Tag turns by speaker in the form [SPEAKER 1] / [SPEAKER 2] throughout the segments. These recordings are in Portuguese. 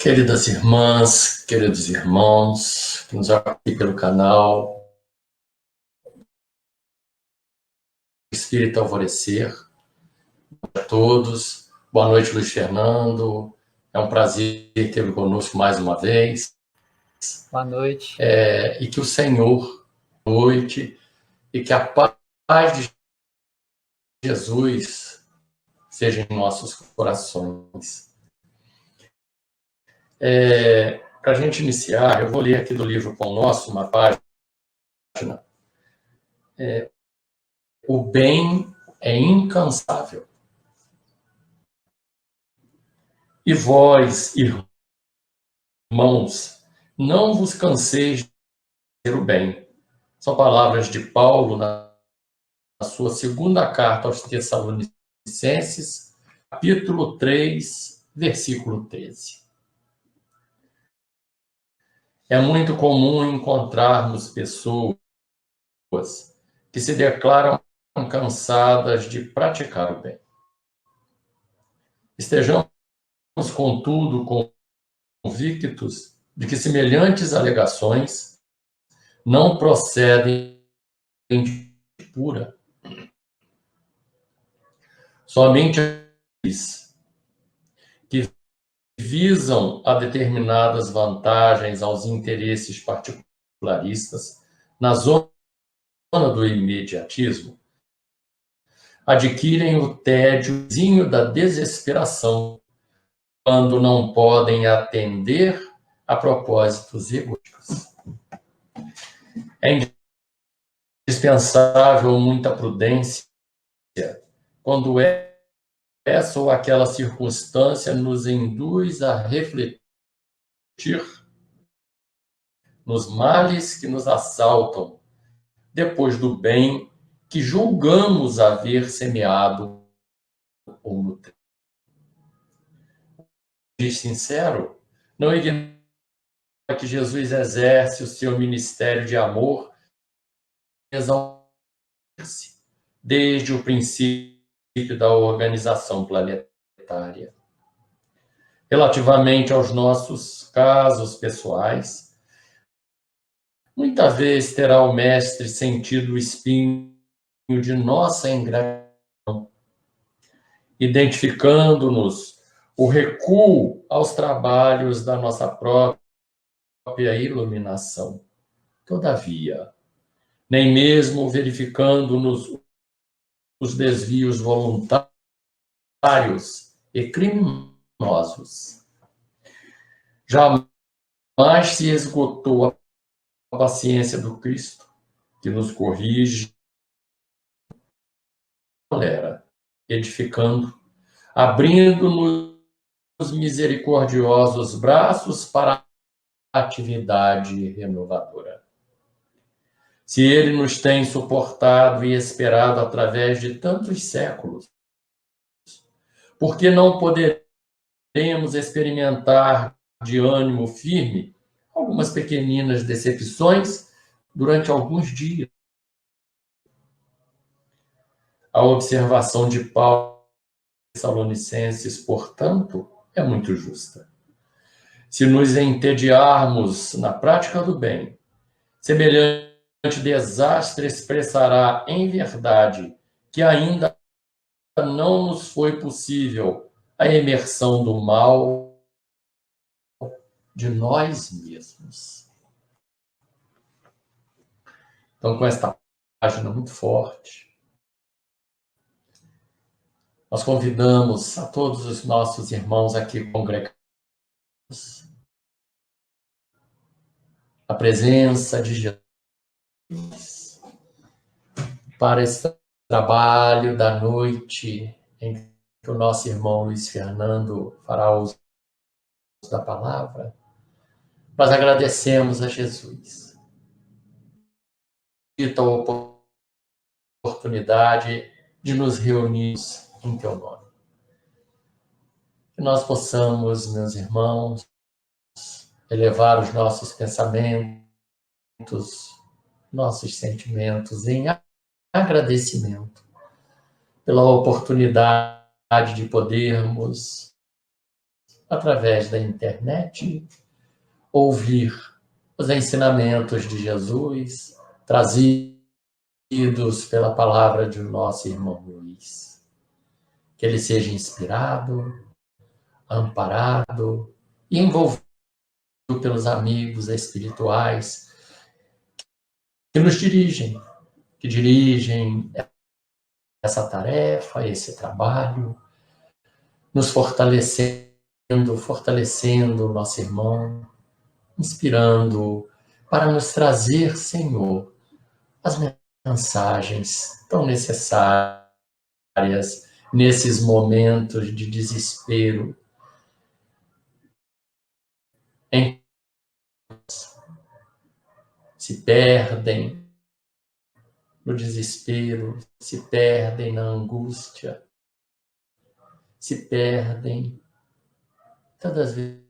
[SPEAKER 1] Queridas irmãs, queridos irmãos, que nos acompanham pelo canal Espírito Alvorecer, a todos. Boa noite, Luiz Fernando. É um prazer tê-lo conosco mais uma vez.
[SPEAKER 2] Boa noite.
[SPEAKER 1] E que o Senhor, noite, e que a paz de Jesus seja em nossos corações. Para a gente iniciar, eu vou ler aqui do livro Pão Nosso, uma página. O bem é incansável. E vós, irmãos, não vos canseis de fazer o bem. São palavras de Paulo na sua segunda carta aos Tessalonicenses, capítulo 3, versículo 13. É muito comum encontrarmos pessoas que se declaram cansadas de praticar o bem. Estejamos, contudo, convictos de que semelhantes alegações não procedem de pura. Somente aqueles que visam a determinadas vantagens aos interesses particularistas na zona do imediatismo adquirem o tédiozinho da desesperação quando não podem atender a propósitos egoísticos. É indispensável muita prudência quando essa ou aquela circunstância nos induz a refletir nos males que nos assaltam depois do bem que julgamos haver semeado ou nutrido. Diz sincero, não ignora que Jesus exerce o seu ministério de amor desde o princípio da organização planetária. Relativamente aos nossos casos pessoais, muita vez terá o Mestre sentido o espinho de nossa ingratidão, identificando-nos o recuo aos trabalhos da nossa própria iluminação. Todavia, nem mesmo verificando-nos os desvios voluntários e criminosos, jamais se esgotou a paciência do Cristo, que nos corrige, tolera, edificando, abrindo-nos os misericordiosos braços para a atividade renovadora. Se ele nos tem suportado e esperado através de tantos séculos, por que não poderemos experimentar de ânimo firme algumas pequeninas decepções durante alguns dias? A observação de Paulo aos Tessalonicenses, portanto, é muito justa. Se nos entediarmos na prática do bem, semelhante desastre expressará em verdade que ainda não nos foi possível a imersão do mal de nós mesmos. Então, com esta página muito forte, nós convidamos a todos os nossos irmãos aqui congregados a presença de Jesus para esse trabalho da noite em que o nosso irmão Luiz Fernando fará uso da palavra. Nós agradecemos a Jesus a oportunidade de nos reunirmos em teu nome. Que nós possamos, meus irmãos, elevar os nossos pensamentos, nossos sentimentos em agradecimento pela oportunidade de podermos através da internet, ouvir os ensinamentos de Jesus trazidos pela palavra de nosso irmão Luiz. Que ele seja inspirado, amparado e envolvido pelos amigos espirituais que nos dirigem, que dirigem essa tarefa, esse trabalho, nos fortalecendo o nosso irmão, inspirando para nos trazer, Senhor, as mensagens tão necessárias nesses momentos de desespero em que se perdem no desespero, se perdem na angústia, se perdem tantas vezes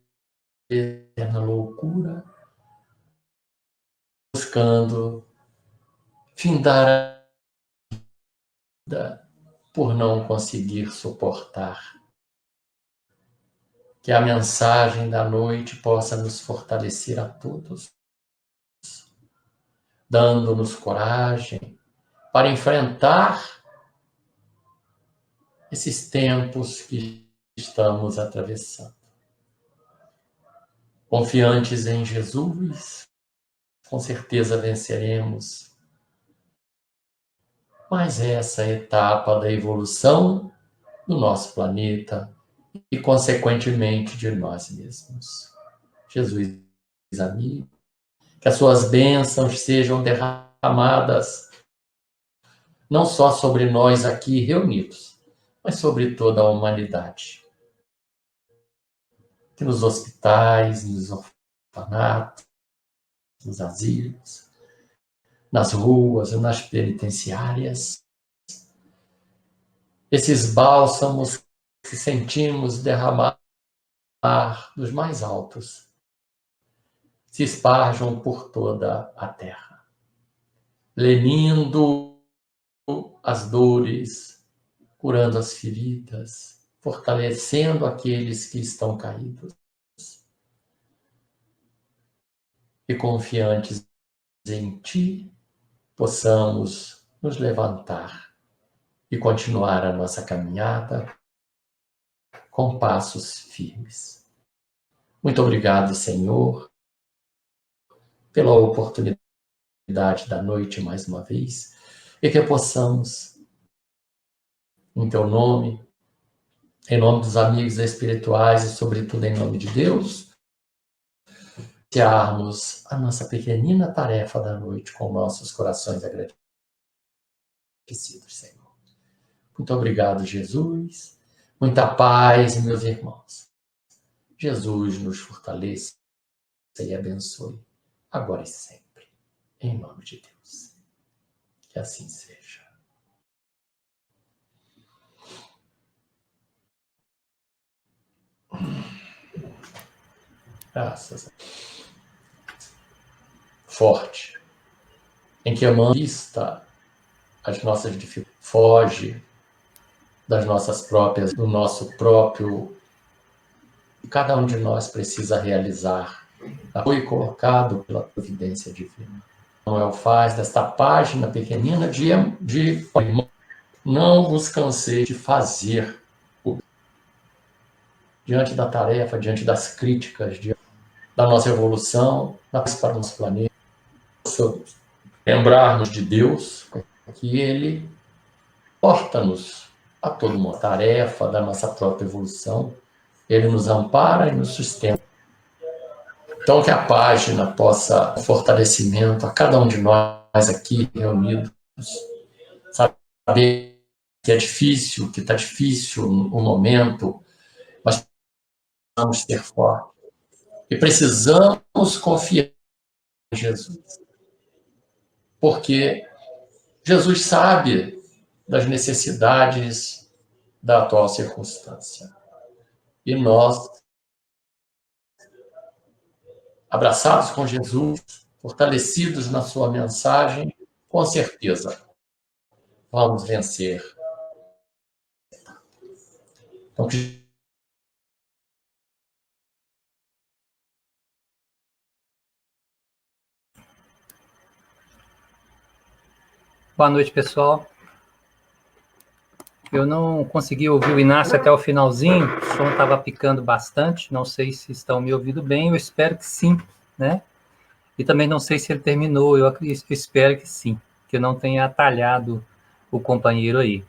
[SPEAKER 1] na loucura, buscando findar a vida por não conseguir suportar. Que a mensagem da noite possa nos fortalecer a todos, dando-nos coragem para enfrentar esses tempos que estamos atravessando. Confiantes em Jesus, com certeza venceremos. Mas essa etapa da evolução do nosso planeta e, consequentemente, de nós mesmos. Jesus, amigo, que as suas bênçãos sejam derramadas não só sobre nós aqui reunidos, mas sobre toda a humanidade. Que nos hospitais, nos orfanatos, nos asilos, nas ruas e nas penitenciárias, esses bálsamos que sentimos derramar dos mais altos se esparjam por toda a terra, lenindo as dores, curando as feridas, fortalecendo aqueles que estão caídos e confiantes em Ti, possamos nos levantar e continuar a nossa caminhada com passos firmes. Muito obrigado, Senhor, pela oportunidade da noite mais uma vez, e que possamos, em Teu nome, em nome dos amigos espirituais e, sobretudo, em nome de Deus, iniciarmos a nossa pequenina tarefa da noite com nossos corações agradecidos, Senhor. Muito obrigado, Jesus. Muita paz, meus irmãos. Jesus nos fortaleça e abençoe, agora e sempre. Em nome de Deus. Que assim seja. Graças a Deus. Forte. Em que amamos vista as nossas dificuldades, foge das nossas próprias, do nosso próprio. Cada um de nós precisa realizar. Foi colocado pela providência divina. Manuel faz desta página pequenina de não vos cansei de fazer diante da tarefa, diante das críticas, diante da nossa evolução, para o nosso planeta. Lembrarmos de Deus, que Ele porta-nos a toda uma tarefa da nossa própria evolução. Ele nos ampara e nos sustenta. Então, que a página possa dar fortalecimento a cada um de nós aqui reunidos, saber que é difícil, que está difícil o momento, mas precisamos ser fortes. E precisamos confiar em Jesus. Porque Jesus sabe das necessidades da atual circunstância. E nós, abraçados com Jesus, fortalecidos na sua mensagem, com certeza vamos vencer. Então, que
[SPEAKER 2] Boa noite, pessoal. Eu não consegui ouvir o Inácio até o finalzinho, o som estava picando bastante, não sei se estão me ouvindo bem, eu espero que sim, né? E também não sei se ele terminou, eu espero que sim, que eu não tenha atalhado o companheiro aí.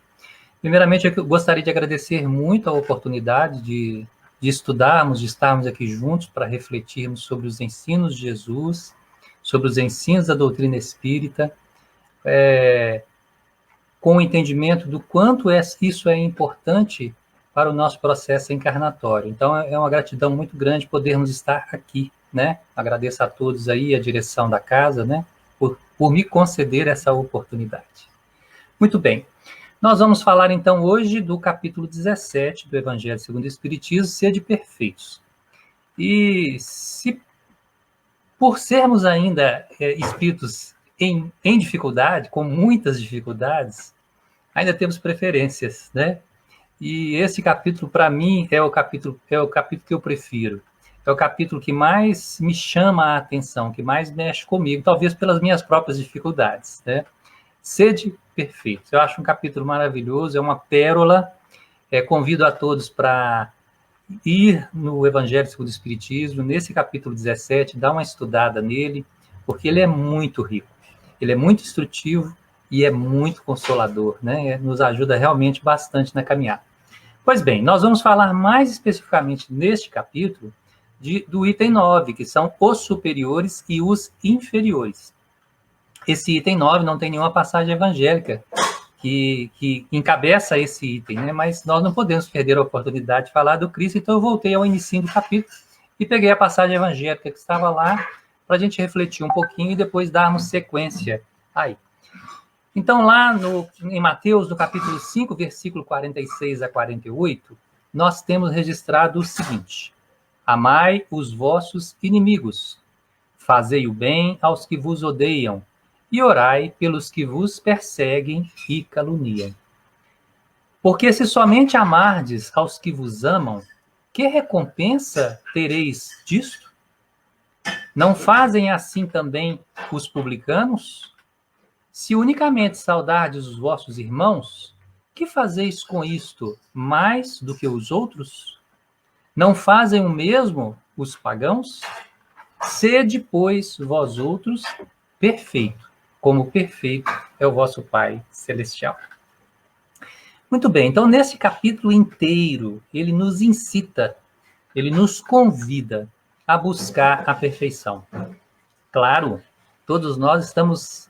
[SPEAKER 2] Primeiramente, eu gostaria de agradecer muito a oportunidade de estudarmos, de estarmos aqui juntos para refletirmos sobre os ensinos de Jesus, sobre os ensinos da doutrina espírita, com o entendimento do quanto isso é importante para o nosso processo encarnatório. Então, é uma gratidão muito grande podermos estar aqui, né? Agradeço a todos aí, a direção da casa, né? Por me conceder essa oportunidade. Muito bem. Nós vamos falar, então, hoje do capítulo 17 do Evangelho segundo o Espiritismo, Sede Perfeitos. E se, por sermos ainda espíritos em dificuldade, com muitas dificuldades, ainda temos preferências, né? E esse capítulo, para mim, é o capítulo que eu prefiro. É o capítulo que mais me chama a atenção, que mais mexe comigo, talvez pelas minhas próprias dificuldades, né? Sede Perfeitos. Eu acho um capítulo maravilhoso, é uma pérola. Convido a todos para ir no Evangelho segundo o Espiritismo, nesse capítulo 17, dar uma estudada nele, porque ele é muito rico, ele é muito instrutivo e é muito consolador, né? Nos ajuda realmente bastante na caminhada. Pois bem, nós vamos falar mais especificamente neste capítulo do item 9, que são os superiores e os inferiores. Esse item 9 não tem nenhuma passagem evangélica que encabeça esse item, né? Mas nós não podemos perder a oportunidade de falar do Cristo, então eu voltei ao início do capítulo e peguei a passagem evangélica que estava lá para a gente refletir um pouquinho e depois darmos sequência aí. Então, lá em Mateus, no capítulo 5, versículo 46 a 48, nós temos registrado o seguinte: amai os vossos inimigos, fazei o bem aos que vos odeiam, e orai pelos que vos perseguem e caluniam. Porque se somente amardes aos que vos amam, que recompensa tereis disto? Não fazem assim também os publicanos? Se unicamente saudardes os vossos irmãos, que fazeis com isto mais do que os outros? Não fazem o mesmo os pagãos? Sede, pois, vós outros perfeito, como perfeito é o vosso Pai Celestial. Muito bem, então nesse capítulo inteiro, ele nos incita, ele nos convida a buscar a perfeição. Claro, todos nós estamos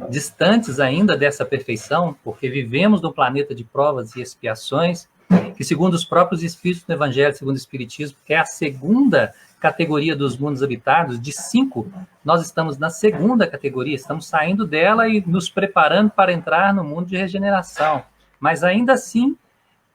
[SPEAKER 2] distantes ainda dessa perfeição, porque vivemos num planeta de provas e expiações, que segundo os próprios Espíritos do Evangelho, segundo o Espiritismo, que é a segunda categoria dos mundos habitados, de 5, nós estamos na segunda categoria, estamos saindo dela e nos preparando para entrar no mundo de regeneração. Mas ainda assim,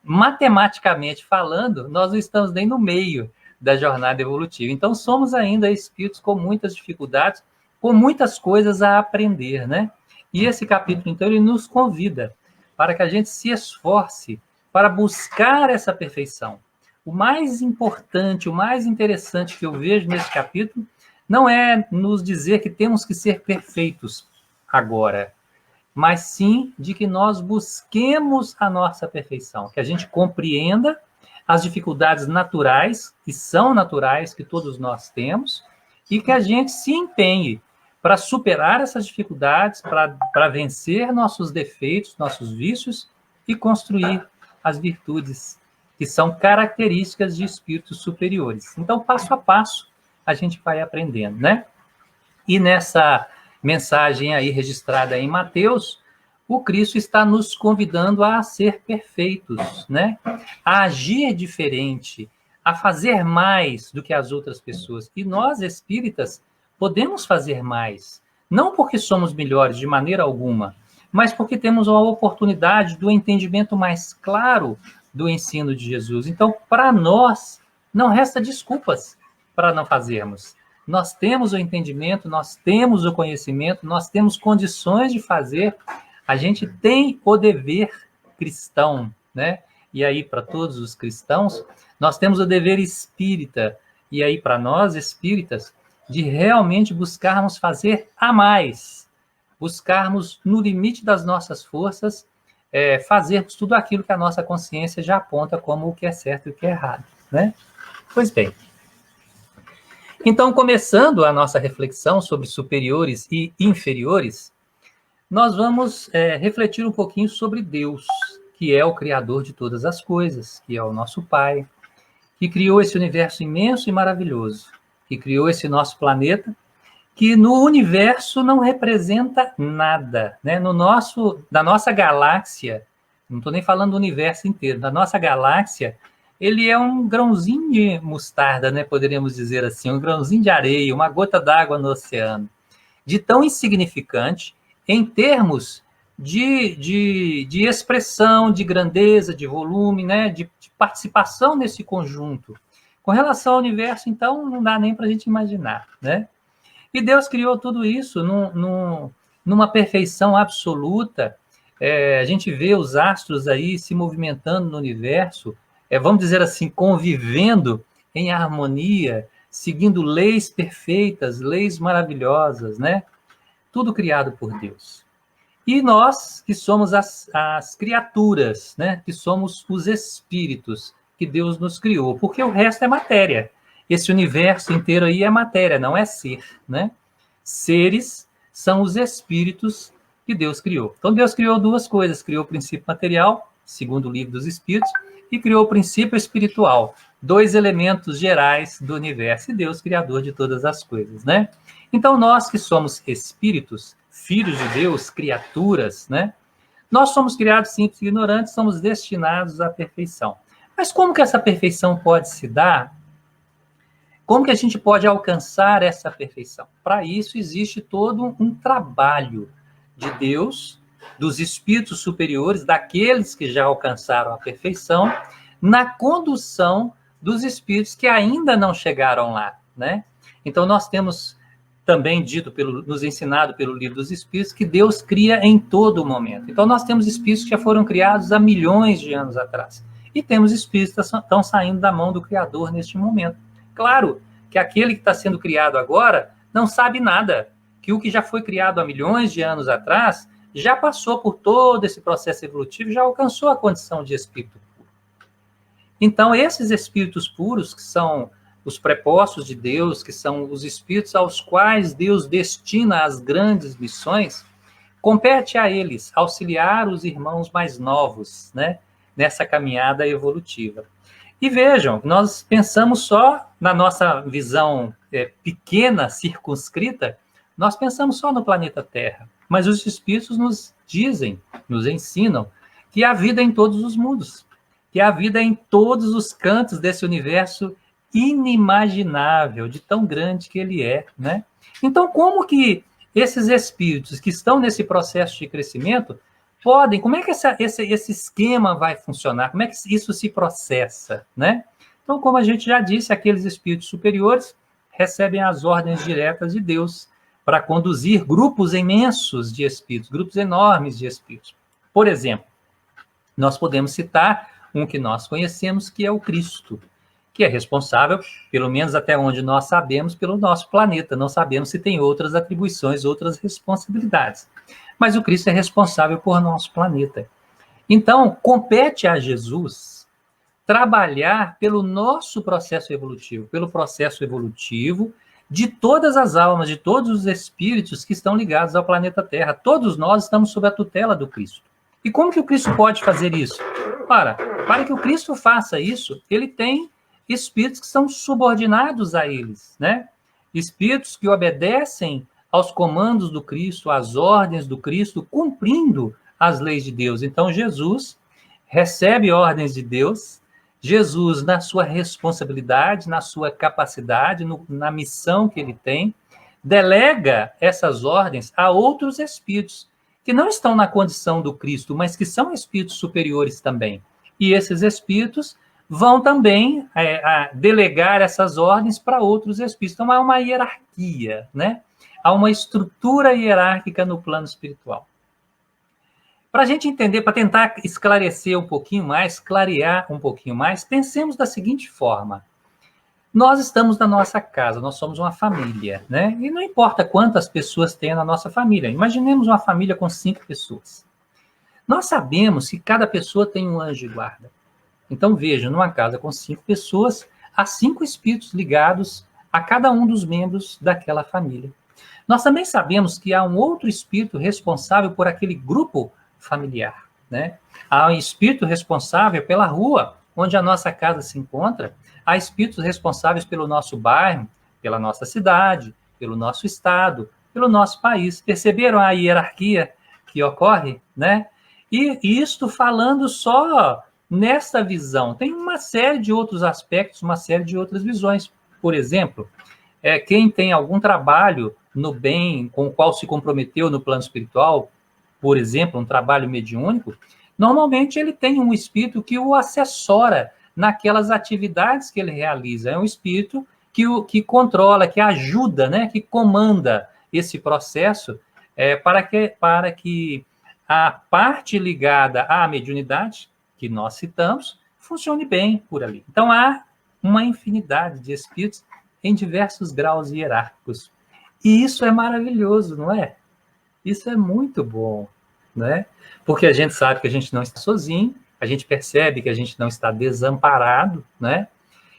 [SPEAKER 2] matematicamente falando, nós não estamos nem no meio da jornada evolutiva. Então, somos ainda espíritos com muitas dificuldades, com muitas coisas a aprender, né? E esse capítulo, então, ele nos convida para que a gente se esforce para buscar essa perfeição. O mais importante, o mais interessante que eu vejo nesse capítulo não é nos dizer que temos que ser perfeitos agora, mas sim de que nós busquemos a nossa perfeição, que a gente compreenda as dificuldades naturais, que são naturais, que todos nós temos, e que a gente se empenhe para superar essas dificuldades, para vencer nossos defeitos, nossos vícios e construir as virtudes que são características de espíritos superiores. Então, passo a passo, a gente vai aprendendo, né? E nessa mensagem aí registrada em Mateus, o Cristo está nos convidando a ser perfeitos, né? A agir diferente, a fazer mais do que as outras pessoas. E nós, espíritas, podemos fazer mais. Não porque somos melhores de maneira alguma, mas porque temos a oportunidade do entendimento mais claro do ensino de Jesus. Então, para nós, não resta desculpas para não fazermos. Nós temos o entendimento, nós temos o conhecimento, nós temos condições de fazer. A gente tem o dever cristão, né? E aí, para todos os cristãos, nós temos o dever espírita. E aí, para nós, espíritas, de realmente buscarmos fazer a mais. buscarmos, no limite das nossas forças, fazermos tudo aquilo que a nossa consciência já aponta como o que é certo e o que é errado, né? Pois bem. Então, começando a nossa reflexão sobre superiores e inferiores, nós vamos refletir um pouquinho sobre Deus, que é o Criador de todas as coisas, que é o nosso Pai, que criou esse universo imenso e maravilhoso, que criou esse nosso planeta, que no universo não representa nada, né? Da nossa galáxia, não estou nem falando do universo inteiro, da nossa galáxia, ele é um grãozinho de mostarda, né? Poderíamos dizer assim, um grãozinho de areia, uma gota d'água no oceano, de tão insignificante em termos de expressão, de grandeza, de volume, né? de participação nesse conjunto. Com relação ao universo, então, não dá nem para a gente imaginar, né? E Deus criou tudo isso numa perfeição absoluta. A gente vê os astros aí se movimentando no universo, vamos dizer assim, convivendo em harmonia, seguindo leis perfeitas, leis maravilhosas, né? Tudo criado por Deus. E nós, que somos as criaturas, né? Que somos os espíritos que Deus nos criou, porque o resto é matéria. Esse universo inteiro aí é matéria, não é ser, né? Seres são os espíritos que Deus criou. Então, Deus criou duas coisas. Criou o princípio material, segundo o livro dos Espíritos, e criou o princípio espiritual, dois elementos gerais do universo, e Deus, criador de todas as coisas, né? Então, nós que somos espíritos, filhos de Deus, criaturas, né? Nós somos criados simples e ignorantes, somos destinados à perfeição. Mas como que essa perfeição pode se dar? Como que a gente pode alcançar essa perfeição? Para isso existe todo um trabalho de Deus, dos espíritos superiores, daqueles que já alcançaram a perfeição, na condução dos espíritos que ainda não chegaram lá, né? Então nós temos também nos ensinado pelo livro dos Espíritos que Deus cria em todo momento. Então nós temos espíritos que já foram criados há milhões de anos atrás. E temos espíritos que estão saindo da mão do Criador neste momento. Claro que aquele que está sendo criado agora não sabe nada, que o que já foi criado há milhões de anos atrás já passou por todo esse processo evolutivo, já alcançou a condição de espírito puro. Então, esses espíritos puros, que são os prepostos de Deus, que são os espíritos aos quais Deus destina as grandes missões, compete a eles auxiliar os irmãos mais novos, né, nessa caminhada evolutiva. E vejam, nós pensamos só na nossa visão pequena, circunscrita, nós pensamos só no planeta Terra. Mas os espíritos nos dizem, nos ensinam, que há vida em todos os mundos, que há vida em todos os cantos desse universo inimaginável, de tão grande que ele é, né? Então, como que esses espíritos que estão nesse processo de crescimento como é que esse esquema vai funcionar? Como é que isso se processa, né? Então, como a gente já disse, aqueles espíritos superiores recebem as ordens diretas de Deus para conduzir grupos imensos de espíritos, grupos enormes de espíritos. Por exemplo, nós podemos citar um que nós conhecemos, que é o Cristo, que é responsável, pelo menos até onde nós sabemos, pelo nosso planeta. Não sabemos se tem outras atribuições, outras responsabilidades. Mas o Cristo é responsável por nosso planeta. Então, compete a Jesus trabalhar pelo nosso processo evolutivo, pelo processo evolutivo de todas as almas, de todos os espíritos que estão ligados ao planeta Terra. Todos nós estamos sob a tutela do Cristo. E como que o Cristo pode fazer isso? Para que o Cristo faça isso, ele tem espíritos que são subordinados a eles, né? Espíritos que obedecem aos comandos do Cristo, às ordens do Cristo, cumprindo as leis de Deus. Então, Jesus recebe ordens de Deus, Jesus, na sua responsabilidade, na sua capacidade, na missão que ele tem, delega essas ordens a outros espíritos, que não estão na condição do Cristo, mas que são espíritos superiores também. E esses espíritos vão também delegar essas ordens para outros espíritos. Então, há uma hierarquia, né? Há uma estrutura hierárquica no plano espiritual. Para a gente entender, para tentar esclarecer um pouquinho mais, clarear um pouquinho mais, pensemos da seguinte forma. Nós estamos na nossa casa, nós somos uma família, né? E não importa quantas pessoas tem na nossa família. Imaginemos uma família com 5 pessoas. Nós sabemos que cada pessoa tem um anjo de guarda. Então, veja, numa casa com 5 pessoas, há 5 espíritos ligados a cada um dos membros daquela família. Nós também sabemos que há um outro espírito responsável por aquele grupo familiar, né? Há um espírito responsável pela rua onde a nossa casa se encontra, há espíritos responsáveis pelo nosso bairro, pela nossa cidade, pelo nosso estado, pelo nosso país. Perceberam a hierarquia que ocorre, né? E isto falando só nesta visão. Tem uma série de outros aspectos, uma série de outras visões. Por exemplo, quem tem algum trabalho no bem com o qual se comprometeu no plano espiritual, por exemplo, um trabalho mediúnico, normalmente ele tem um espírito que o assessora naquelas atividades que ele realiza. É um espírito que controla, que ajuda, né, que comanda esse processo para que a parte ligada à mediunidade, que nós citamos, funcione bem por ali. Então, há uma infinidade de espíritos em diversos graus hierárquicos. E isso é maravilhoso, não é? Isso é muito bom, né? Porque a gente sabe que a gente não está sozinho, a gente percebe que a gente não está desamparado, né?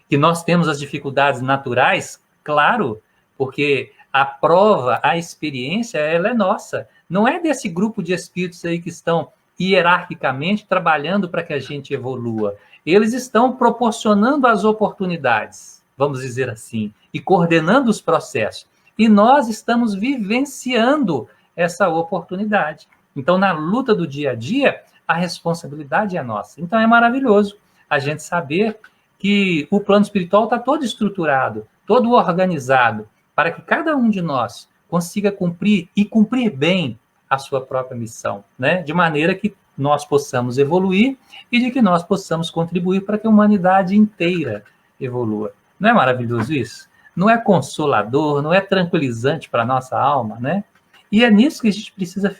[SPEAKER 2] Que nós temos as dificuldades naturais, claro, porque a prova, a experiência, ela é nossa. Não é desse grupo de espíritos aí que estão hierarquicamente trabalhando para que a gente evolua. Eles estão proporcionando as oportunidades, vamos dizer assim, e coordenando os processos. E nós estamos vivenciando essa oportunidade. Então, na luta do dia a dia, a responsabilidade é nossa. Então, é maravilhoso a gente saber que o plano espiritual está todo estruturado, todo organizado, para que cada um de nós consiga cumprir e cumprir bem a sua própria missão, né? De maneira que nós possamos evoluir e de que nós possamos contribuir para que a humanidade inteira evolua. Não é maravilhoso isso? Não é consolador, não é tranquilizante para a nossa alma, né? E é nisso que a gente precisa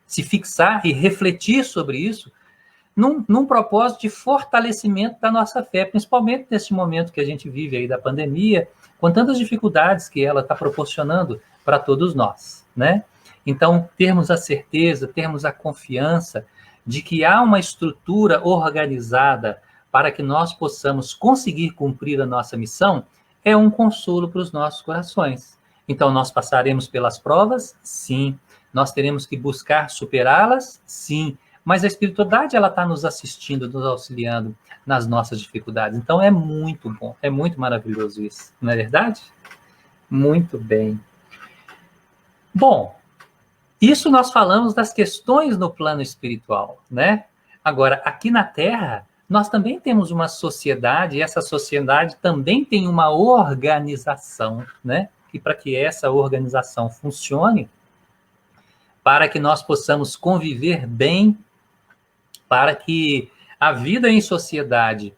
[SPEAKER 2] se fixar e refletir sobre isso num propósito de fortalecimento da nossa fé, principalmente nesse momento que a gente vive aí da pandemia, com tantas dificuldades que ela está proporcionando para todos nós, né? Então, termos a certeza, termos a confiança de que há uma estrutura organizada para que nós possamos conseguir cumprir a nossa missão é um consolo para os nossos corações. Então, nós passaremos pelas provas? Sim. Nós teremos que buscar superá-las? Sim. Mas a espiritualidade, ela está nos assistindo, nos auxiliando nas nossas dificuldades. Então, é muito bom, é muito maravilhoso isso. Não é verdade? Muito bem. Bom, isso nós falamos das questões no plano espiritual, né? Agora, aqui na Terra, nós também temos uma sociedade, e essa sociedade também tem uma organização, né? E para que essa organização funcione, para que nós possamos conviver bem, para que a vida em sociedade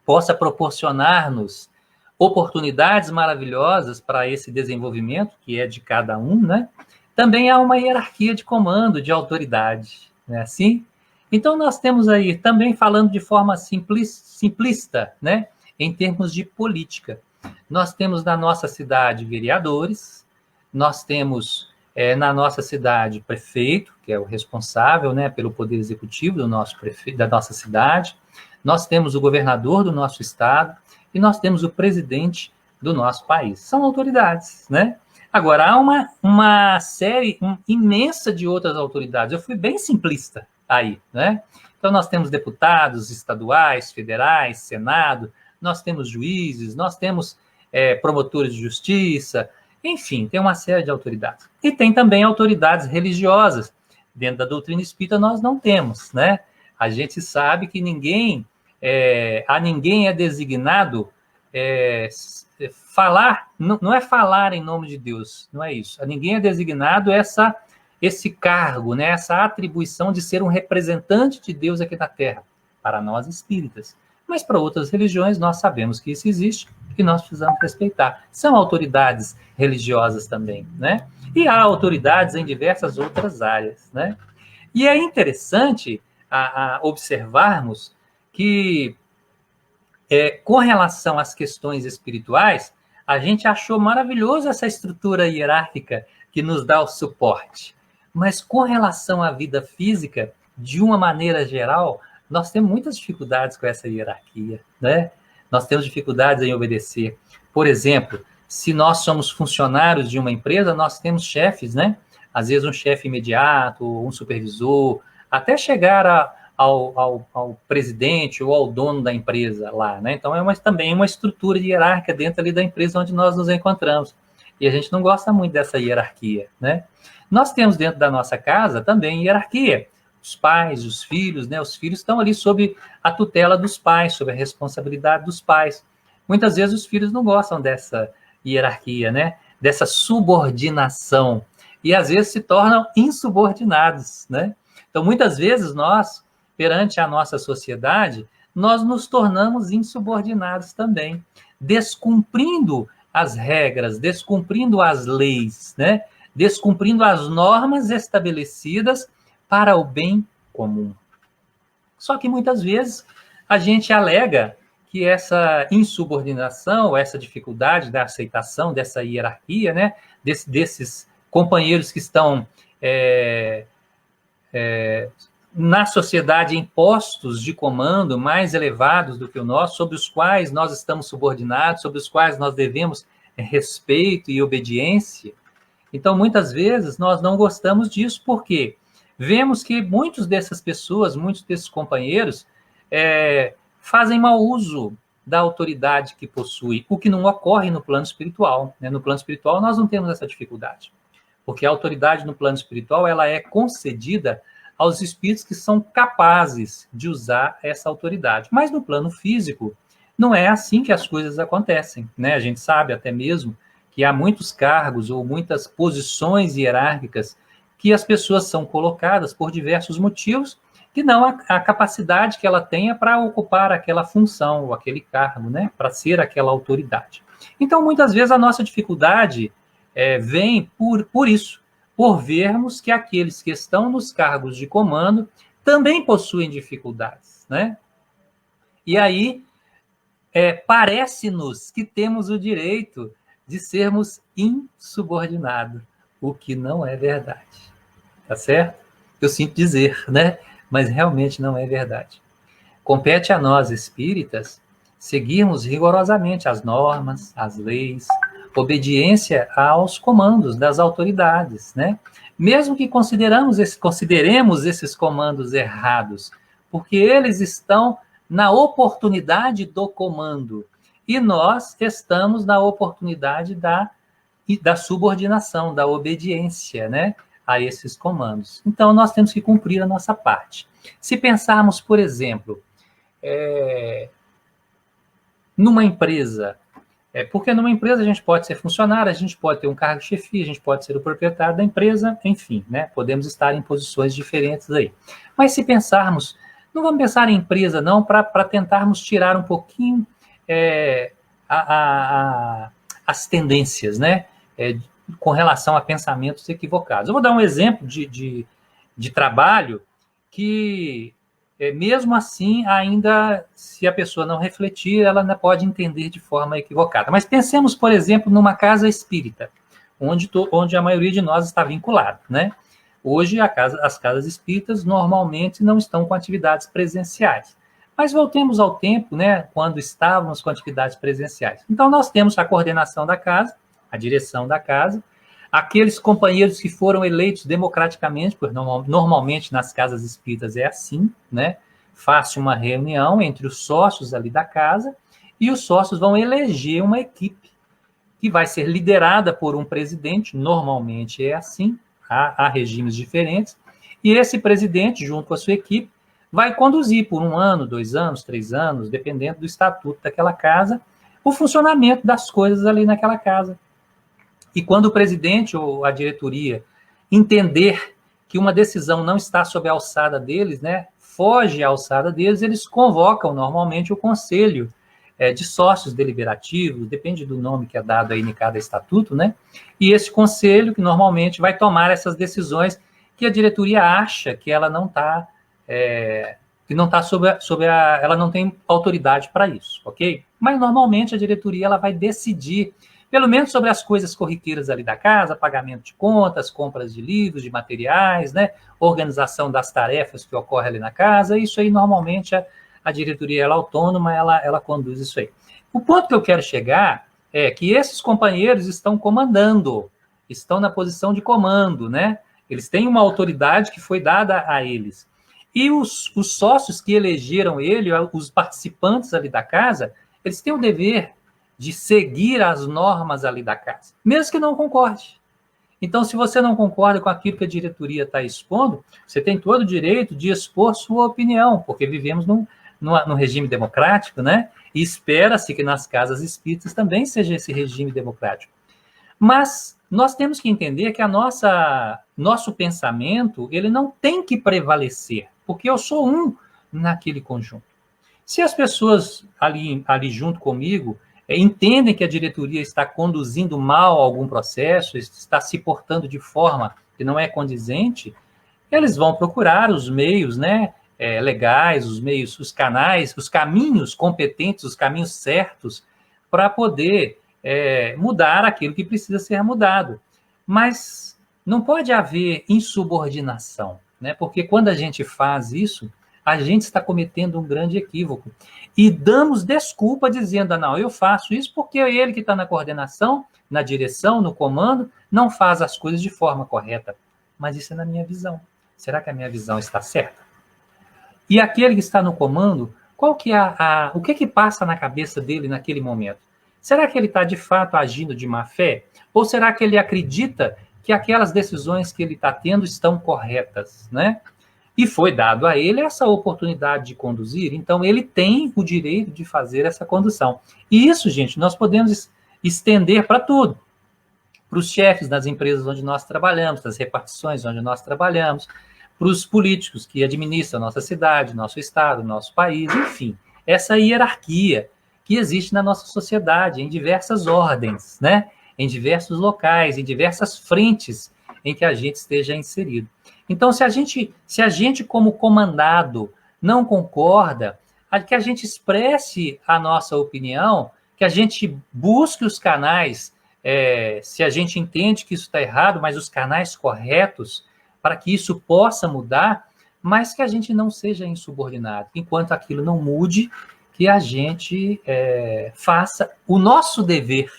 [SPEAKER 2] possa proporcionar-nos oportunidades maravilhosas para esse desenvolvimento, que é de cada um, né? Também há uma hierarquia de comando, de autoridade, não é assim? Então, nós temos aí, também falando de forma simplista, né? Em termos de política. Nós temos na nossa cidade vereadores, nós temos na nossa cidade prefeito, que é o responsável, né, pelo poder executivo da nossa cidade, nós temos o governador do nosso estado e nós temos o presidente do nosso país. São autoridades, né? Agora, há uma série imensa de outras autoridades. Eu fui bem simplista aí, né? Então, nós temos deputados estaduais, federais, Senado, nós temos juízes, nós temos promotores de justiça, enfim, tem uma série de autoridades. E tem também autoridades religiosas. Dentro da doutrina espírita nós não temos, né? A gente sabe que a ninguém é designado falar, não é falar em nome de Deus, não é isso. A ninguém é designado esse cargo, né? Essa atribuição de ser um representante de Deus aqui na Terra, para nós espíritas. Mas para outras religiões nós sabemos que isso existe e nós precisamos respeitar. São autoridades religiosas também, né? E há autoridades em diversas outras áreas, né? E é interessante observarmos que Com relação às questões espirituais, a gente achou maravilhoso essa estrutura hierárquica que nos dá o suporte. Mas com relação à vida física, de uma maneira geral, nós temos muitas dificuldades com essa hierarquia, né? Nós temos dificuldades em obedecer. Por exemplo, se nós somos funcionários de uma empresa, nós temos chefes, né? Às vezes um chefe imediato, um supervisor, até chegar ao presidente ou ao dono da empresa lá, né? Então, também uma estrutura hierárquica dentro ali da empresa onde nós nos encontramos. E a gente não gosta muito dessa hierarquia, né? Nós temos dentro da nossa casa também hierarquia. Os pais, os filhos, né? Os filhos estão ali sob a tutela dos pais, sob a responsabilidade dos pais. Muitas vezes os filhos não gostam dessa hierarquia, né? Dessa subordinação. E às vezes se tornam insubordinados, né? Então, muitas vezes nós, perante a nossa sociedade, nós nos tornamos insubordinados também, descumprindo as regras, descumprindo as leis, né? Descumprindo as normas estabelecidas para o bem comum. Só que muitas vezes a gente alega que essa insubordinação, essa dificuldade da aceitação dessa hierarquia, né? Desses companheiros que estão na sociedade em postos de comando mais elevados do que o nosso, sobre os quais nós estamos subordinados, sobre os quais nós devemos respeito e obediência. Então, muitas vezes, nós não gostamos disso, porque vemos que muitas dessas pessoas, muitos desses companheiros, fazem mau uso da autoridade que possui, o que não ocorre no plano espiritual, né? No plano espiritual, nós não temos essa dificuldade, porque a autoridade no plano espiritual ela é concedida aos espíritos que são capazes de usar essa autoridade. Mas no plano físico, não é assim que as coisas acontecem, né? A gente sabe até mesmo que há muitos cargos ou muitas posições hierárquicas que as pessoas são colocadas por diversos motivos, que não a capacidade que ela tenha para ocupar aquela função ou aquele cargo, né? Para ser aquela autoridade. Então, muitas vezes, a nossa dificuldade vem por isso, por vermos que aqueles que estão nos cargos de comando também possuem dificuldades, né? E aí, parece-nos que temos o direito de sermos insubordinados, o que não é verdade, tá certo? Eu sinto dizer, né? Mas realmente não é verdade. Compete a nós, espíritas, seguirmos rigorosamente as normas, as leis, obediência aos comandos das autoridades, né? Mesmo que consideremos esses comandos errados, porque eles estão na oportunidade do comando, e nós estamos na oportunidade da subordinação, da obediência, né, a esses comandos. Então, nós temos que cumprir a nossa parte. Se pensarmos, por exemplo, numa empresa, porque numa empresa a gente pode ser funcionário, a gente pode ter um cargo de chefia, a gente pode ser o proprietário da empresa, enfim, né? Podemos estar em posições diferentes aí. Mas se pensarmos, não vamos pensar em empresa não, para tentarmos tirar um pouquinho as tendências, né? Com relação a pensamentos equivocados. Eu vou dar um exemplo de trabalho que, mesmo assim, ainda, se a pessoa não refletir, ela ainda pode entender de forma equivocada. Mas pensemos, por exemplo, numa casa espírita, onde a maioria de nós está vinculado, né? Hoje, as casas espíritas normalmente não estão com atividades presenciais. Mas voltemos ao tempo, né, quando estávamos com atividades presenciais. Então, nós temos a coordenação da casa, a direção da casa, aqueles companheiros que foram eleitos democraticamente, porque normalmente nas casas espíritas é assim, né? Faz-se uma reunião entre os sócios ali da casa e os sócios vão eleger uma equipe que vai ser liderada por um presidente, normalmente é assim, há regimes diferentes, e esse presidente, junto com a sua equipe, vai conduzir por 1 ano, 2 anos, 3 anos, dependendo do estatuto daquela casa, o funcionamento das coisas ali naquela casa. E quando o presidente ou a diretoria entender que uma decisão não está sob a alçada deles, né, foge à alçada deles, eles convocam normalmente o conselho de sócios deliberativos, depende do nome que é dado aí em cada estatuto, né? E esse conselho que normalmente vai tomar essas decisões que a diretoria acha que ela não está que não está ela não tem autoridade para isso, ok? Mas normalmente a diretoria ela vai decidir, pelo menos sobre as coisas corriqueiras ali da casa, pagamento de contas, compras de livros, de materiais, né? Organização das tarefas que ocorre ali na casa. Isso aí normalmente a diretoria ela é autônoma, ela conduz isso aí. O ponto que eu quero chegar é que esses companheiros estão comandando, estão na posição de comando, né? Eles têm uma autoridade que foi dada a eles. E os sócios que elegeram ele, os participantes ali da casa, eles têm o dever de seguir as normas ali da casa, mesmo que não concorde. Então, se você não concorda com aquilo que a diretoria está expondo, você tem todo o direito de expor sua opinião, porque vivemos num regime democrático, né? E espera-se que nas casas espíritas também seja esse regime democrático. Mas nós temos que entender que nosso pensamento ele não tem que prevalecer, porque eu sou um naquele conjunto. Se as pessoas ali junto comigo entendem que a diretoria está conduzindo mal algum processo, está se portando de forma que não é condizente, eles vão procurar os meios, né, legais, os meios, os canais, os caminhos competentes, os caminhos certos para poder mudar aquilo que precisa ser mudado. Mas não pode haver insubordinação, né? Porque quando a gente faz isso, a gente está cometendo um grande equívoco. E damos desculpa dizendo, não, eu faço isso porque ele que está na coordenação, na direção, no comando, não faz as coisas de forma correta. Mas isso é na minha visão. Será que a minha visão está certa? E aquele que está no comando, qual que é o que passa na cabeça dele naquele momento? Será que ele está, de fato, agindo de má fé? Ou será que ele acredita que aquelas decisões que ele está tendo estão corretas, né? E foi dado a ele essa oportunidade de conduzir, então ele tem o direito de fazer essa condução. E isso, gente, nós podemos estender para tudo. Para os chefes das empresas onde nós trabalhamos, das repartições onde nós trabalhamos, para os políticos que administram a nossa cidade, nosso estado, nosso país, enfim. Essa hierarquia que existe na nossa sociedade, em diversas ordens, né? Em diversos locais, em diversas frentes em que a gente esteja inserido. Então, se a gente como comandado não concorda, que a gente expresse a nossa opinião, que a gente busque os canais, se a gente entende que isso está errado, mas os canais corretos para que isso possa mudar, mas que a gente não seja insubordinado. Enquanto aquilo não mude, que a gente faça o nosso dever,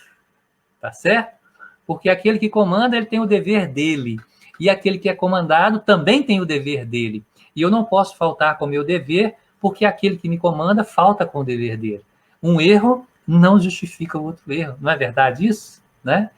[SPEAKER 2] tá certo? Porque aquele que comanda, ele tem o dever dele. E aquele que é comandado também tem o dever dele. E eu não posso faltar com o meu dever, porque aquele que me comanda falta com o dever dele. Um erro não justifica o outro erro. Não é verdade isso? Né?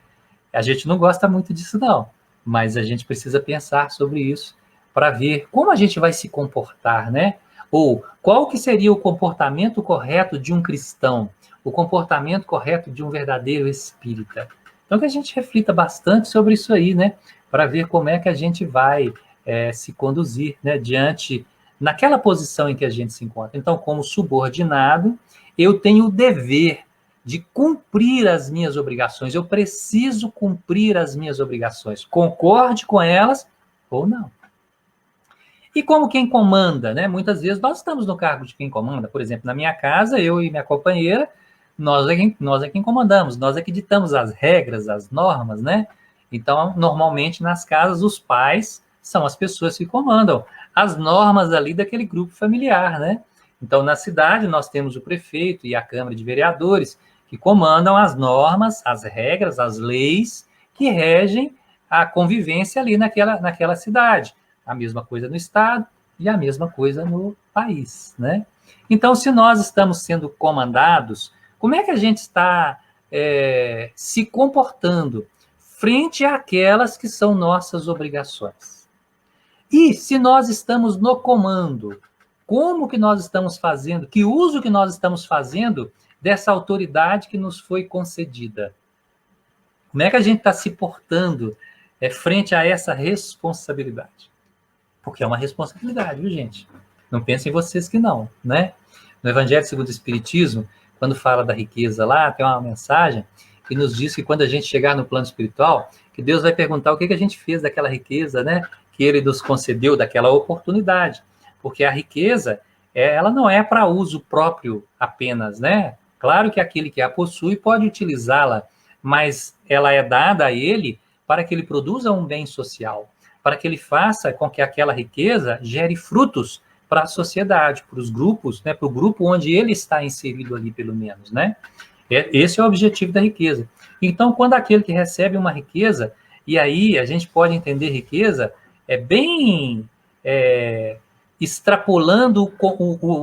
[SPEAKER 2] A gente não gosta muito disso, não. Mas a gente precisa pensar sobre isso para ver como a gente vai se comportar, né? Ou qual que seria o comportamento correto de um cristão, o comportamento correto de um verdadeiro espírita. Então, que a gente reflita bastante sobre isso aí, né? Para ver como é que a gente vai se conduzir, né? Naquela posição em que a gente se encontra. Então, como subordinado, eu tenho o dever de cumprir as minhas obrigações. Eu preciso cumprir as minhas obrigações. Concorde com elas ou não. E como quem comanda, né? Muitas vezes nós estamos no cargo de quem comanda. Por exemplo, na minha casa, eu e minha companheira, nós é quem comandamos, nós é que ditamos as regras, as normas, né? Então, normalmente, nas casas, os pais são as pessoas que comandam as normas ali daquele grupo familiar, né? Então, na cidade, nós temos o prefeito e a Câmara de Vereadores, que comandam as normas, as regras, as leis que regem a convivência ali naquela cidade. A mesma coisa no estado e a mesma coisa no país, né? Então, se nós estamos sendo comandados, como é que a gente está se comportando frente àquelas que são nossas obrigações? E se nós estamos no comando, como que nós estamos fazendo, que uso que nós estamos fazendo dessa autoridade que nos foi concedida? Como é que a gente está se portando frente a essa responsabilidade? Porque é uma responsabilidade, viu, gente? Não pensem vocês que não, né? No Evangelho segundo o Espiritismo, quando fala da riqueza lá, tem uma mensagem que nos diz que quando a gente chegar no plano espiritual, que Deus vai perguntar o que a gente fez daquela riqueza, né? Que Ele nos concedeu, daquela oportunidade. Porque a riqueza, ela não é para uso próprio apenas, né? Claro que aquele que a possui pode utilizá-la, mas ela é dada a ele para que ele produza um bem social, para que ele faça com que aquela riqueza gere frutos para a sociedade, para os grupos, né? Para o grupo onde ele está inserido ali, pelo menos, né? Esse é o objetivo da riqueza. Então, quando aquele que recebe uma riqueza, e aí a gente pode entender riqueza, bem extrapolando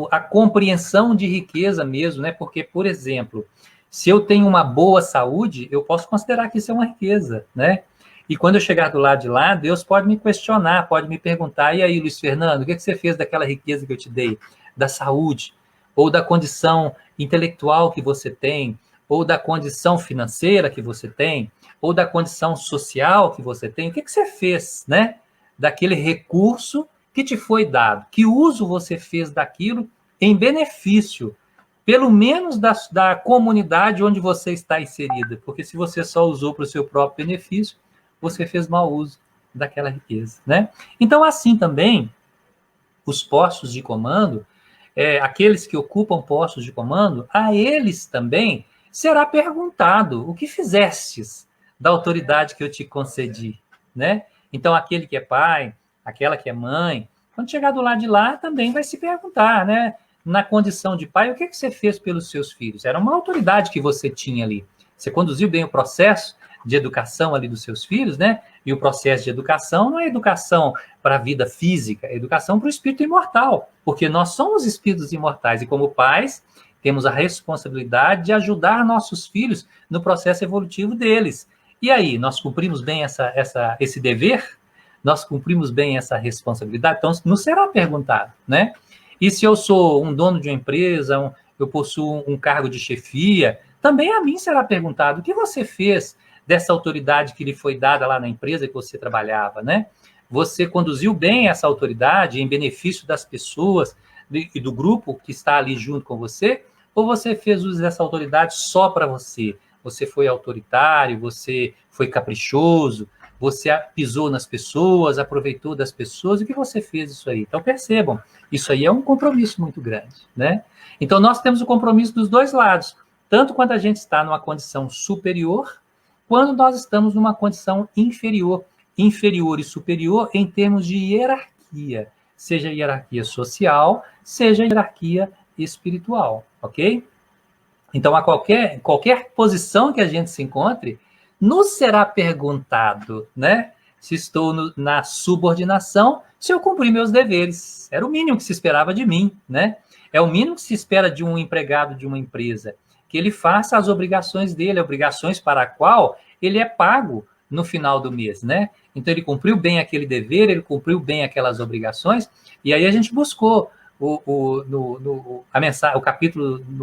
[SPEAKER 2] a compreensão de riqueza mesmo, né? Porque, por exemplo, se eu tenho uma boa saúde, eu posso considerar que isso é uma riqueza, né? E quando eu chegar do lado de lá, Deus pode me questionar, pode me perguntar, e aí, Luiz Fernando, o que você fez daquela riqueza que eu te dei? Da saúde, ou da condição intelectual que você tem, ou da condição financeira que você tem, ou da condição social que você tem, o que você fez, né? Daquele recurso que te foi dado, que uso você fez daquilo em benefício, pelo menos da comunidade onde você está inserida, porque se você só usou para o seu próprio benefício, você fez mau uso daquela riqueza, né? Então, assim também, os postos de comando, aqueles que ocupam postos de comando, a eles também será perguntado o que fizestes da autoridade que eu te concedi, né? Então, aquele que é pai, aquela que é mãe, quando chegar do lado de lá, também vai se perguntar, né? Na condição de pai, o que você fez pelos seus filhos? Era uma autoridade que você tinha ali. Você conduziu bem o processo de educação ali dos seus filhos, né? E o processo de educação não é educação para a vida física, é educação para o espírito imortal, porque nós somos espíritos imortais e, como pais, temos a responsabilidade de ajudar nossos filhos no processo evolutivo deles. E aí, nós cumprimos bem esse dever? Nós cumprimos bem essa responsabilidade? Então, nos será perguntado, né? E se eu sou um dono de uma empresa, eu possuo um cargo de chefia, também a mim será perguntado o que você fez dessa autoridade que lhe foi dada lá na empresa que você trabalhava, né? Você conduziu bem essa autoridade em benefício das pessoas e do grupo que está ali junto com você? Ou você fez uso dessa autoridade só para você? Você foi autoritário, você foi caprichoso, você pisou nas pessoas, aproveitou das pessoas, o que você fez isso aí? Então, percebam, isso aí é um compromisso muito grande, né? Então, nós temos o compromisso dos dois lados, tanto quando a gente está numa condição superior, quando nós estamos numa condição inferior. Inferior e superior em termos de hierarquia, seja hierarquia social, seja hierarquia espiritual, ok? Então, a qualquer posição que a gente se encontre, nos será perguntado, né? Se estou na subordinação, se eu cumpri meus deveres. Era o mínimo que se esperava de mim, né? É o mínimo que se espera de um empregado de uma empresa, que ele faça as obrigações dele, obrigações para a qual ele é pago no final do mês, né? Então, ele cumpriu bem aquele dever, ele cumpriu bem aquelas obrigações, e aí a gente buscou no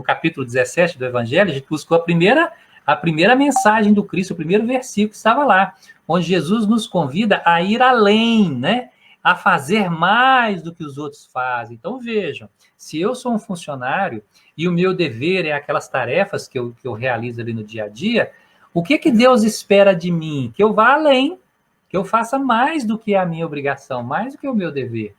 [SPEAKER 2] capítulo 17 do Evangelho, a gente buscou a primeira mensagem do Cristo, o primeiro versículo que estava lá, onde Jesus nos convida a ir além, né? A fazer mais do que os outros fazem. Então, vejam, se eu sou um funcionário e o meu dever é aquelas tarefas que eu realizo ali no dia a dia, o que Deus espera de mim? Que eu vá além, que eu faça mais do que a minha obrigação, mais do que o meu dever.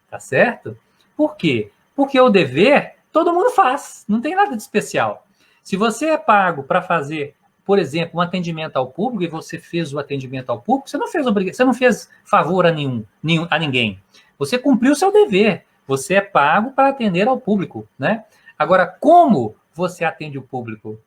[SPEAKER 2] Tá certo? Por quê? Porque o dever, todo mundo faz, não tem nada de especial. Se você é pago para fazer, por exemplo, um atendimento ao público, e você fez o atendimento ao público, você não fez favor a ninguém. Você cumpriu o seu dever. Você é pago para atender ao público, né? Agora, como você atende o público?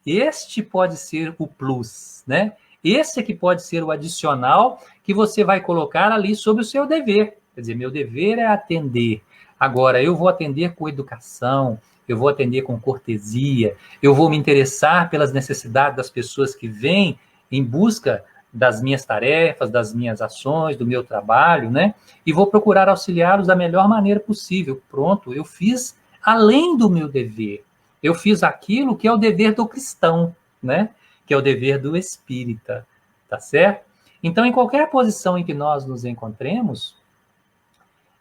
[SPEAKER 2] Este pode ser o plus, né? Esse é que pode ser o adicional que você vai colocar ali sobre o seu dever. Quer dizer, meu dever é atender. Agora, eu vou atender com educação, eu vou atender com cortesia, eu vou me interessar pelas necessidades das pessoas que vêm em busca das minhas tarefas, das minhas ações, do meu trabalho, né? E vou procurar auxiliá-los da melhor maneira possível. Pronto, eu fiz além do meu dever. Eu fiz aquilo que é o dever do cristão, né? Que é o dever do espírita, tá certo? Então, em qualquer posição em que nós nos encontremos,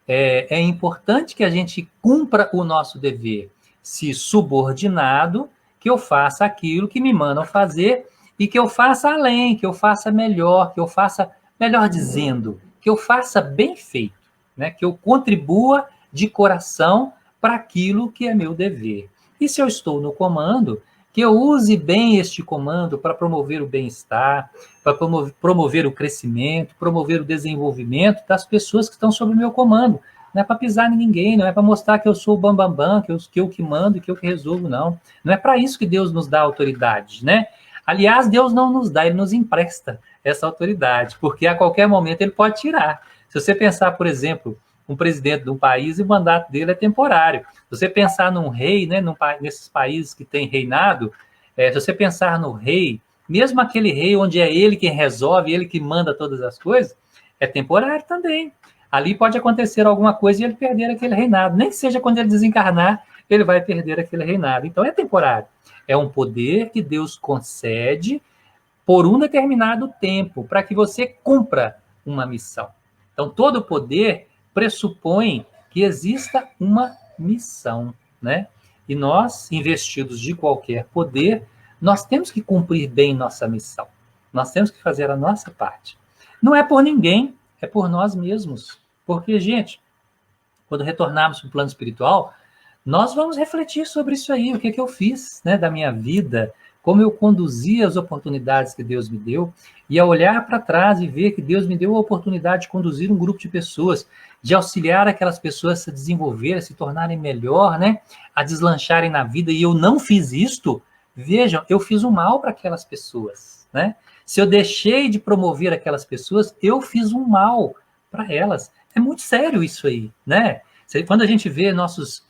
[SPEAKER 2] é importante que a gente cumpra o nosso dever, se subordinado, que eu faça aquilo que me mandam fazer e que eu faça além, que eu faça melhor, que eu faça, melhor dizendo, que eu faça bem feito, né? Que eu contribua de coração para aquilo que é meu dever. E se eu estou no comando, que eu use bem este comando para promover o bem-estar, para promover o crescimento, promover o desenvolvimento das pessoas que estão sob o meu comando. Não é para pisar em ninguém, não é para mostrar que eu sou o bambambam, que eu que mando, que eu que resolvo, não. Não é para isso que Deus nos dá autoridade, né? Aliás, Deus não nos dá, Ele nos empresta essa autoridade, porque a qualquer momento Ele pode tirar. Se você pensar, por exemplo, um presidente de um país e o mandato dele é temporário. Se você pensar num rei, né, nesses países que têm reinado, se você pensar no rei, mesmo aquele rei onde é ele quem resolve, ele que manda todas as coisas, é temporário também. Ali pode acontecer alguma coisa e ele perder aquele reinado. Nem que seja quando ele desencarnar, ele vai perder aquele reinado. Então é temporário. É um poder que Deus concede por um determinado tempo, para que você cumpra uma missão. Então todo poder pressupõe que exista uma missão, né? E nós, investidos de qualquer poder, nós temos que cumprir bem nossa missão. Nós temos que fazer a nossa parte. Não é por ninguém, é por nós mesmos. Porque, gente, quando retornarmos para o plano espiritual, nós vamos refletir sobre isso aí, o que eu fiz, né, da minha vida, como eu conduzi as oportunidades que Deus me deu, e a olhar para trás e ver que Deus me deu a oportunidade de conduzir um grupo de pessoas, de auxiliar aquelas pessoas a se desenvolver, a se tornarem melhor, né, a deslancharem na vida, e eu não fiz isto, vejam, eu fiz um mal para aquelas pessoas, né? Se eu deixei de promover aquelas pessoas, eu fiz um mal para elas. É muito sério isso aí, né? Quando a gente vê nossos,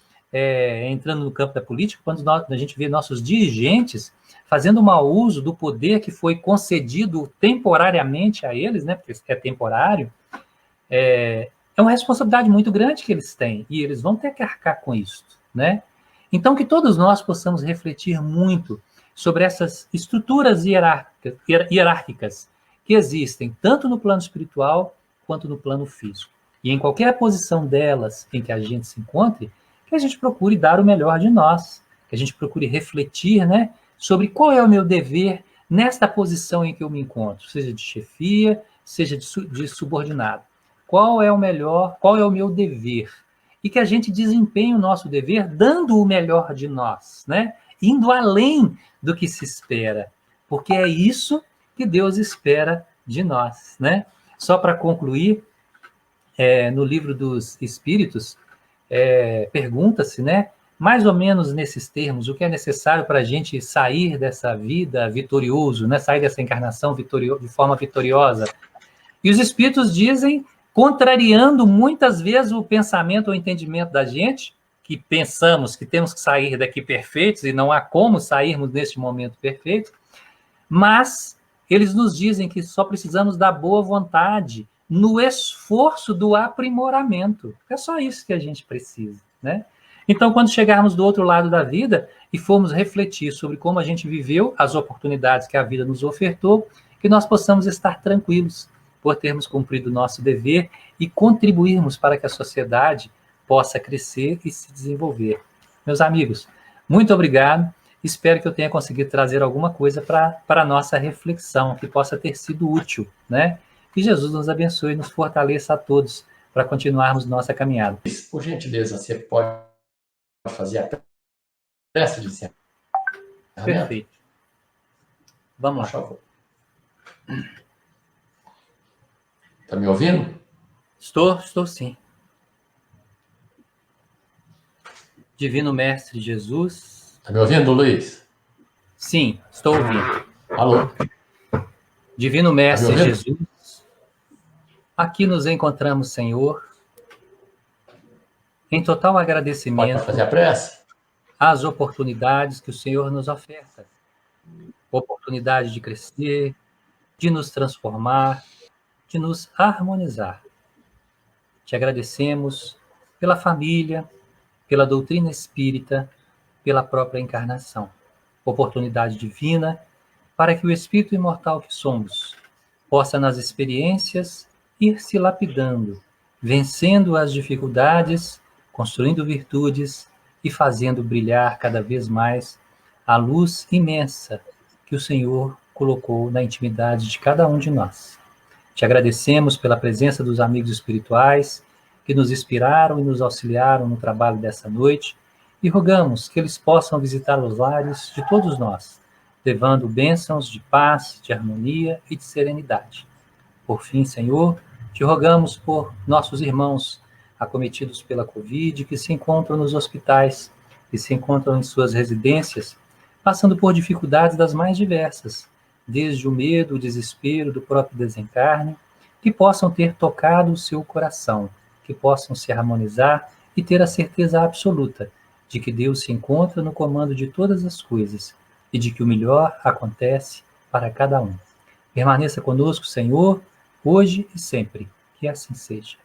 [SPEAKER 2] entrando no campo da política, quando a gente vê nossos dirigentes fazendo mau uso do poder que foi concedido temporariamente a eles, né? Porque é temporário, é uma responsabilidade muito grande que eles têm, e eles vão ter que arcar com isso, né? Então, que todos nós possamos refletir muito sobre essas estruturas hierárquicas que existem, tanto no plano espiritual quanto no plano físico. E em qualquer posição delas em que a gente se encontre, que a gente procure dar o melhor de nós, que a gente procure refletir, né, sobre qual é o meu dever nesta posição em que eu me encontro, seja de chefia, seja de subordinado. Qual é o melhor, qual é o meu dever? E que a gente desempenhe o nosso dever dando o melhor de nós, né? Indo além do que se espera, porque é isso que Deus espera de nós, né? Só para concluir, no livro dos Espíritos, pergunta-se, né, mais ou menos nesses termos, o que é necessário para a gente sair dessa vida vitorioso, né, sair dessa encarnação de forma vitoriosa. E os Espíritos dizem, contrariando muitas vezes o pensamento ou entendimento da gente, que pensamos que temos que sair daqui perfeitos, e não há como sairmos neste momento perfeito, mas eles nos dizem que só precisamos da boa vontade no esforço do aprimoramento. É só isso que a gente precisa, né? Então, quando chegarmos do outro lado da vida e formos refletir sobre como a gente viveu as oportunidades que a vida nos ofertou, que nós possamos estar tranquilos por termos cumprido o nosso dever e contribuirmos para que a sociedade possa crescer e se desenvolver. Meus amigos, muito obrigado. Espero que eu tenha conseguido trazer alguma coisa para a nossa reflexão, que possa ter sido útil, né? Que Jesus nos abençoe e nos fortaleça a todos para continuarmos nossa caminhada.
[SPEAKER 1] Por gentileza, você pode fazer a prece de encerramento?
[SPEAKER 2] Perfeito. Vamos lá.
[SPEAKER 1] Por favor. Está me ouvindo?
[SPEAKER 2] Estou sim. Divino Mestre Jesus.
[SPEAKER 1] Está me ouvindo, Luiz?
[SPEAKER 2] Sim, estou ouvindo.
[SPEAKER 1] Alô?
[SPEAKER 2] Divino Mestre Jesus, aqui nos encontramos, Senhor, em total agradecimento.
[SPEAKER 1] Pode fazer a prece?
[SPEAKER 2] Às oportunidades que o Senhor nos oferta. Oportunidade de crescer, de nos transformar, de nos harmonizar. Te agradecemos pela família, pela doutrina espírita, pela própria encarnação. Oportunidade divina para que o espírito imortal que somos possa, nas experiências, ir se lapidando, vencendo as dificuldades, construindo virtudes e fazendo brilhar cada vez mais a luz imensa que o Senhor colocou na intimidade de cada um de nós. Te agradecemos pela presença dos amigos espirituais que nos inspiraram e nos auxiliaram no trabalho dessa noite, e rogamos que eles possam visitar os lares de todos nós, levando bênçãos de paz, de harmonia e de serenidade. Por fim, Senhor, te rogamos por nossos irmãos acometidos pela Covid, que se encontram nos hospitais, que se encontram em suas residências, passando por dificuldades das mais diversas, desde o medo, o desespero do próprio desencarne, que possam ter tocado o seu coração, que possam se harmonizar e ter a certeza absoluta de que Deus se encontra no comando de todas as coisas e de que o melhor acontece para cada um. Permaneça conosco, Senhor, hoje e sempre. Que assim seja.